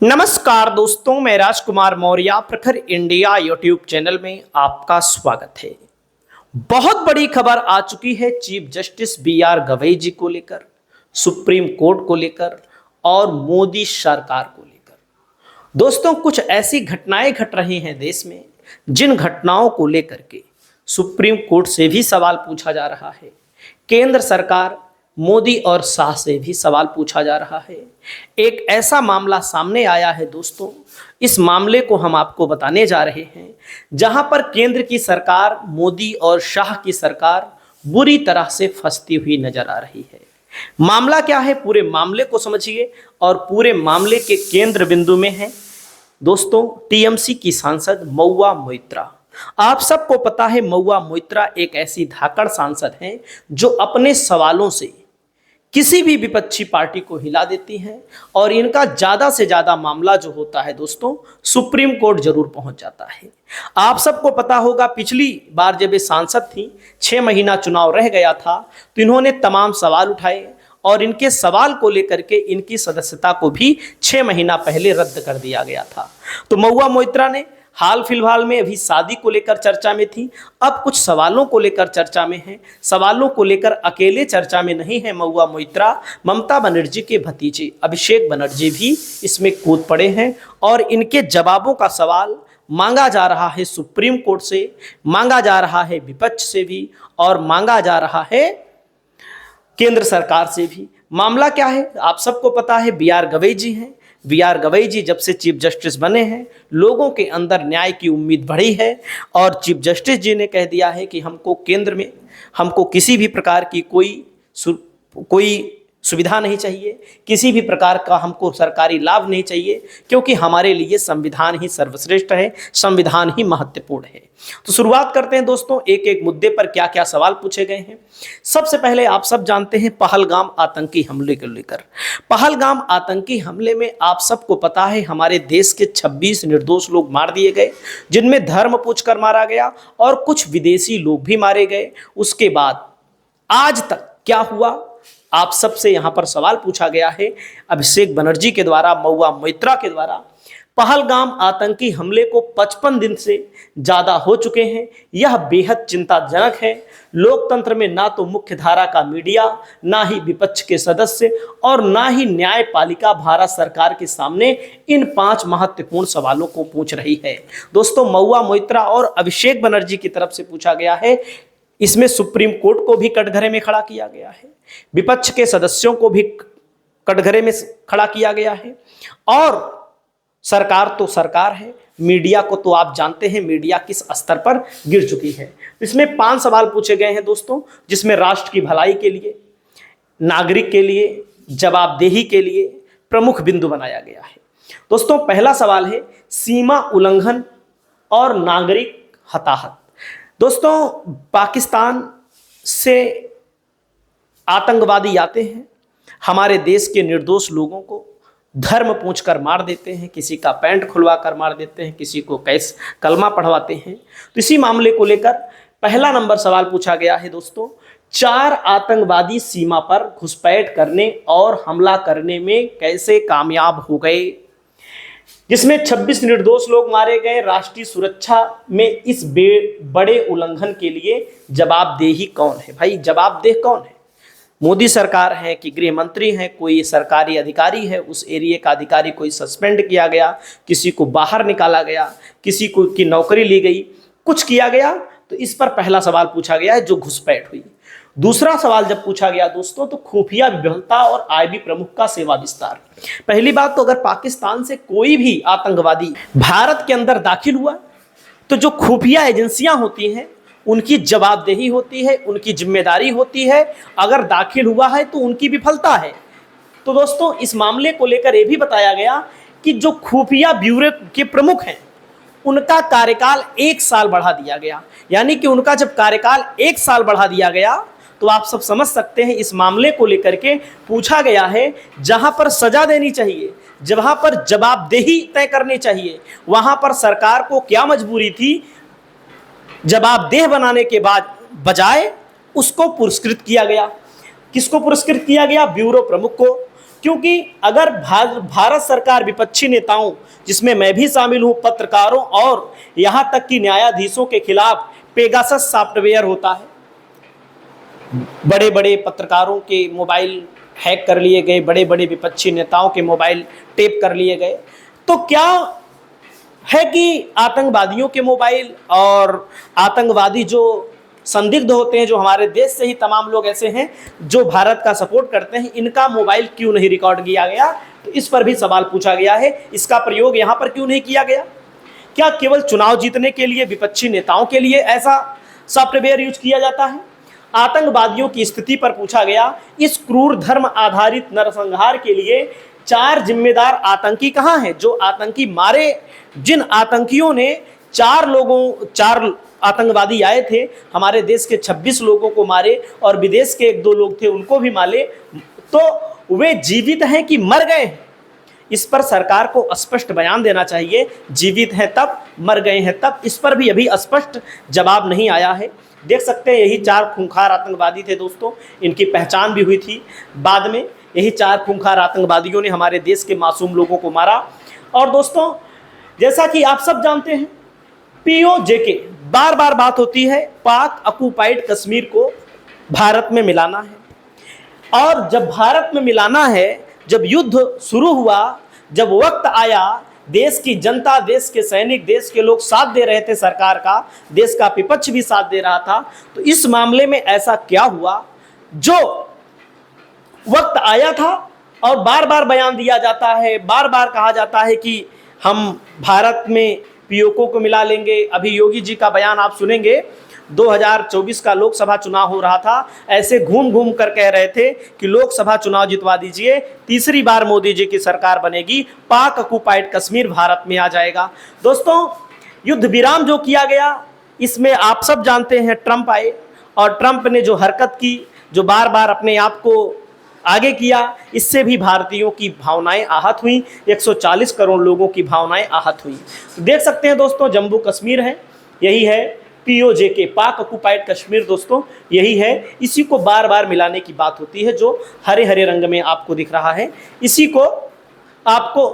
नमस्कार दोस्तों, मैं राजकुमार मौर्य प्रखर इंडिया यूट्यूब चैनल में आपका स्वागत है। बहुत बड़ी खबर आ चुकी है chief justice B R Gavai ji को लेकर, सुप्रीम कोर्ट को लेकर और मोदी सरकार को लेकर। दोस्तों, कुछ ऐसी घटनाएं घट रही हैं देश में जिन घटनाओं को लेकर के सुप्रीम कोर्ट से भी सवाल पूछा जा रहा है, केंद्र सरकार मोदी और शाह से भी सवाल पूछा जा रहा है। एक ऐसा मामला सामने आया है दोस्तों, इस मामले को हम आपको बताने जा रहे हैं जहां पर केंद्र की सरकार मोदी और शाह की सरकार बुरी तरह से फंसती हुई नजर आ रही है। मामला क्या है, पूरे मामले को समझिए और पूरे मामले के केंद्र बिंदु में है दोस्तों टीएमसी की सांसद महुआ मोइत्रा। आप सबको पता है महुआ मोइत्रा एक ऐसी धाकड़ सांसद हैं जो अपने सवालों से किसी भी विपक्षी पार्टी को हिला देती हैं और इनका ज्यादा से ज्यादा मामला जो होता है दोस्तों सुप्रीम कोर्ट जरूर पहुंच जाता है। आप सबको पता होगा पिछली बार जब ये सांसद थी, 6 महीना चुनाव रह गया था, तो इन्होंने तमाम सवाल उठाए और इनके सवाल को लेकर के इनकी सदस्यता को भी 6 महीना पहले रद्द कर दिया गया था। तो महुआ मोइत्रा ने हाल फिलहाल में अभी शादी को लेकर चर्चा में थी, अब कुछ सवालों को लेकर चर्चा में है। सवालों को लेकर अकेले चर्चा में नहीं है महुआ मोइत्रा, ममता बनर्जी के भतीजे अभिषेक बनर्जी भी इसमें कूद पड़े हैं और इनके जवाबों का सवाल मांगा जा रहा है सुप्रीम कोर्ट से, मांगा जा रहा है विपक्ष से भी और मांगा जा रहा है केंद्र सरकार से भी। मामला क्या है, आप सबको पता है बी.आर. गवई जी हैं। बी.आर. गवई जी जब से चीफ जस्टिस बने हैं, लोगों के अंदर न्याय की उम्मीद बढ़ी है और चीफ जस्टिस जी ने कह दिया है कि हमको केंद्र में हमको किसी भी प्रकार की कोई सुविधा नहीं चाहिए, किसी भी प्रकार का हमको सरकारी लाभ नहीं चाहिए, क्योंकि हमारे लिए संविधान ही सर्वश्रेष्ठ है, संविधान ही महत्वपूर्ण है। तो शुरुआत करते हैं दोस्तों, एक एक मुद्दे पर क्या क्या सवाल पूछे गए हैं। सबसे पहले आप सब जानते हैं पहलगाम आतंकी हमले को लेकर। पहलगाम आतंकी हमले में आप सबको पता है हमारे देश के 26 निर्दोष लोग मार दिए गए, जिनमें धर्म पूछकर मारा गया और कुछ विदेशी लोग भी मारे गए। उसके बाद आज तक क्या हुआ, आप सबसे यहां पर सवाल पूछा गया है अभिषेक बनर्जी के द्वारा, महुआ मोइत्रा के द्वारा। पहलगाम आतंकी हमले को 55 दिन से ज्यादा हो चुके हैं। यह बेहद चिंताजनक है। लोकतंत्र में ना तो मुख्य धारा का मीडिया, ना ही विपक्ष के सदस्य और ना ही न्यायपालिका भारत सरकार के सामने इन 5 महत्वपूर्ण सवालों को पूछ रही है। दोस्तों, महुआ मोइत्रा और अभिषेक बनर्जी की तरफ से पूछा गया है। इसमें सुप्रीम कोर्ट को भी कटघरे में खड़ा किया गया है, विपक्ष के सदस्यों को भी कटघरे में खड़ा किया गया है और सरकार तो सरकार है, मीडिया को तो आप जानते हैं मीडिया किस स्तर पर गिर चुकी है। इसमें 5 सवाल पूछे गए हैं दोस्तों, जिसमें राष्ट्र की भलाई के लिए, नागरिक के लिए, जवाबदेही के लिए प्रमुख बिंदु बनाया गया है। दोस्तों, पहला सवाल है सीमा उल्लंघन और नागरिक हताहत। दोस्तों, पाकिस्तान से आतंकवादी आते हैं, हमारे देश के निर्दोष लोगों को धर्म पूछकर मार देते हैं, किसी का पैंट खुलवा कर मार देते हैं, किसी को कलमा पढ़वाते हैं। तो इसी मामले को लेकर पहला नंबर सवाल पूछा गया है दोस्तों, 4 आतंकवादी सीमा पर घुसपैठ करने और हमला करने में कैसे कामयाब हो गए, जिसमें 26 निर्दोष लोग मारे गए। राष्ट्रीय सुरक्षा में इस बड़े उल्लंघन के लिए जवाबदेही कौन है? भाई, जवाबदेह कौन है? मोदी सरकार है कि गृह मंत्री हैं, कोई सरकारी अधिकारी है, उस एरिया का अधिकारी कोई सस्पेंड किया गया, किसी को बाहर निकाला गया, किसी को की नौकरी ली गई, कुछ किया गया। तो इस पर पहला सवाल पूछा गया है जो घुसपैठ हुई। दूसरा सवाल जब पूछा गया दोस्तों, तो खुफिया विफलता और आईबी प्रमुख का सेवा विस्तार। पहली बात तो अगर पाकिस्तान से कोई भी आतंकवादी भारत के अंदर दाखिल हुआ तो जो खुफिया एजेंसियां होती हैं उनकी जवाबदेही होती है, उनकी जिम्मेदारी होती है। अगर दाखिल हुआ है तो उनकी विफलता है। तो दोस्तों, इस मामले को लेकर यह भी बताया गया कि जो खुफिया ब्यूरो के प्रमुख हैं उनका कार्यकाल 1 साल बढ़ा दिया गया। यानी कि उनका जब कार्यकाल 1 साल बढ़ा दिया गया तो आप सब समझ सकते हैं इस मामले को लेकर के पूछा गया है, जहां पर सजा देनी चाहिए, जहां पर जवाबदेही तय करनी चाहिए, वहां पर सरकार को क्या मजबूरी थी, जवाबदेह बनाने के बाद बजाय उसको पुरस्कृत किया गया। किसको पुरस्कृत किया गया? ब्यूरो प्रमुख को। क्योंकि अगर भारत सरकार विपक्षी नेताओं, जिसमें मैं भी शामिल हूं, पत्रकारों और यहां तक कि न्यायाधीशों के खिलाफ पेगासस सॉफ्टवेयर होता है, बड़े बड़े पत्रकारों के मोबाइल हैक कर लिए गए, बड़े बड़े विपक्षी नेताओं के मोबाइल टेप कर लिए गए, तो क्या है कि आतंकवादियों के मोबाइल और आतंकवादी जो संदिग्ध होते हैं, जो हमारे देश से ही तमाम लोग ऐसे हैं जो भारत का सपोर्ट करते हैं, इनका मोबाइल क्यों नहीं रिकॉर्ड किया गया? तो इस पर भी सवाल पूछा गया है। इसका प्रयोग यहाँ पर क्यों नहीं किया गया? क्या केवल चुनाव जीतने के लिए, विपक्षी नेताओं के लिए ऐसा सॉफ्टवेयर यूज किया जाता है? आतंकवादियों की स्थिति पर पूछा गया। इस क्रूर धर्म आधारित नरसंहार के लिए 4 जिम्मेदार आतंकी कहां हैं? जो आतंकी मारे, जिन आतंकियों ने 4 आतंकवादी आए थे, हमारे देश के 26 लोगों को मारे और विदेश के 1-2 लोग थे उनको भी मारे, तो वे जीवित हैं कि मर गए हैं? इस पर सरकार को स्पष्ट बयान देना चाहिए। जीवित हैं तब, मर गए हैं तब, इस पर भी अभी स्पष्ट जवाब नहीं आया है। देख सकते हैं यही 4 खूंखार आतंकवादी थे दोस्तों, इनकी पहचान भी हुई थी बाद में। यही 4 खूंखार आतंकवादियों ने हमारे देश के मासूम लोगों को मारा। और दोस्तों, जैसा कि आप सब जानते हैं, POJK बार बार बात होती है, पाक ऑक्युपाइड कश्मीर को भारत में मिलाना है। और जब भारत में मिलाना है, जब युद्ध शुरू हुआ, जब वक्त आया, देश की जनता, देश के सैनिक, देश के लोग साथ दे रहे थे सरकार का, देश का विपक्ष भी साथ दे रहा था, तो इस मामले में ऐसा क्या हुआ जो वक्त आया था और बार बार बयान दिया जाता है, बार बार कहा जाता है कि हम भारत में POK को मिला लेंगे। अभी योगी जी का बयान आप सुनेंगे, 2024 का लोकसभा चुनाव हो रहा था, ऐसे घूम घूम कर कह रहे थे कि लोकसभा चुनाव जितवा दीजिए, तीसरी बार मोदी जी की सरकार बनेगी, पाक ऑक्युपाइड कश्मीर भारत में आ जाएगा। दोस्तों, युद्ध विराम जो किया गया, इसमें आप सब जानते हैं ट्रंप आए और ट्रंप ने जो हरकत की, जो बार बार अपने आप को आगे किया, इससे भी भारतीयों की भावनाएं आहत हुई, 140 करोड़ लोगों की भावनाएं आहत हुई। तो देख सकते हैं दोस्तों, जम्मू कश्मीर है, यही है POJK, पाक ऑक्युपाइड कश्मीर दोस्तों, यही है। इसी को बार बार मिलाने की बात होती है, जो हरे हरे रंग में आपको दिख रहा है, इसी को आपको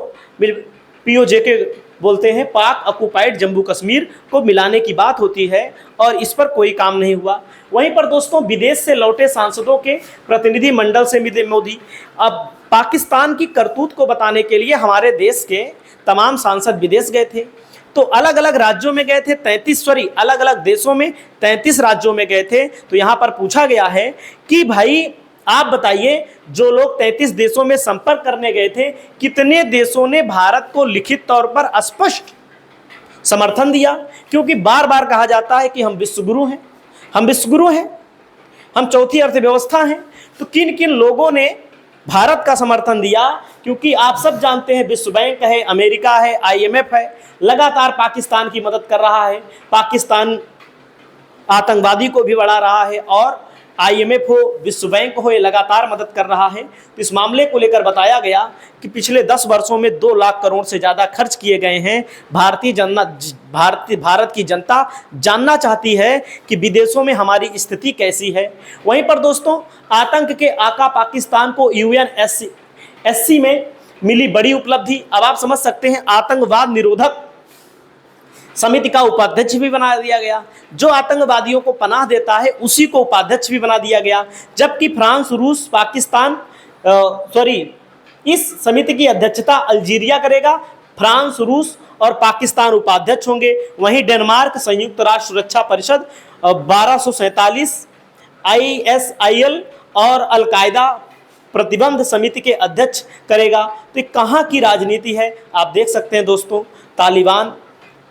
POJK बोलते हैं, पाक ऑक्युपाइड जम्मू कश्मीर को मिलाने की बात होती है, और इस पर कोई काम नहीं हुआ। वहीं पर दोस्तों, विदेश से लौटे सांसदों के प्रतिनिधि मंडल से मिले मोदी। अब पाकिस्तान की करतूत को बताने के लिए हमारे देश के तमाम सांसद विदेश गए थे, तो अलग अलग राज्यों में गए थे, अलग अलग देशों में 33 राज्यों में गए थे। तो यहाँ पर पूछा गया है कि भाई आप बताइए, जो लोग 33 देशों में संपर्क करने गए थे, कितने देशों ने भारत को लिखित तौर पर स्पष्ट समर्थन दिया? क्योंकि बार बार कहा जाता है कि हम विश्वगुरु हैं, हम विश्वगुरु हैं, हम चौथी अर्थव्यवस्था हैं। तो किन किन लोगों ने भारत का समर्थन दिया? क्योंकि आप सब जानते हैं, विश्व बैंक है, अमेरिका है, IMF है, लगातार पाकिस्तान की मदद कर रहा है। पाकिस्तान आतंकवादी को भी बढ़ा रहा है, और IMF हो, विश्व बैंक हो, ये लगातार मदद कर रहा है। तो इस मामले को लेकर बताया गया कि पिछले 10 वर्षों में 2 लाख करोड़ से ज़्यादा खर्च किए गए हैं। भारत की जनता जानना चाहती है कि विदेशों में हमारी स्थिति कैसी है। वहीं पर दोस्तों, आतंक के आका पाकिस्तान को UNSC में मिली बड़ी उपलब्धि। अब आप समझ सकते हैं, आतंकवाद निरोधक समिति का उपाध्यक्ष भी बना दिया गया। जो आतंकवादियों को पनाह देता है, उसी को उपाध्यक्ष भी बना दिया गया। जबकि फ्रांस, रूस, इस समिति की अध्यक्षता अल्जीरिया करेगा, फ्रांस, रूस और पाकिस्तान उपाध्यक्ष होंगे। वहीं डेनमार्क संयुक्त राष्ट्र सुरक्षा परिषद 1247, ISIL और अलकायदा प्रतिबंध समिति के अध्यक्ष करेगा। तो ये कहाँ की राजनीति है? आप देख सकते हैं दोस्तों, तालिबान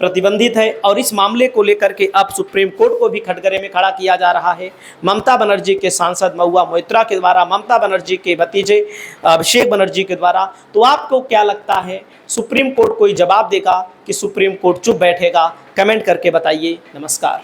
प्रतिबंधित है, और इस मामले को लेकर के अब सुप्रीम कोर्ट को भी कटघरे में खड़ा किया जा रहा है। ममता बनर्जी के सांसद महुआ मोइत्रा के द्वारा, ममता बनर्जी के भतीजे अभिषेक बनर्जी के द्वारा। तो आपको क्या लगता है, सुप्रीम कोर्ट कोई जवाब देगा कि सुप्रीम कोर्ट चुप बैठेगा? कमेंट करके बताइए। नमस्कार।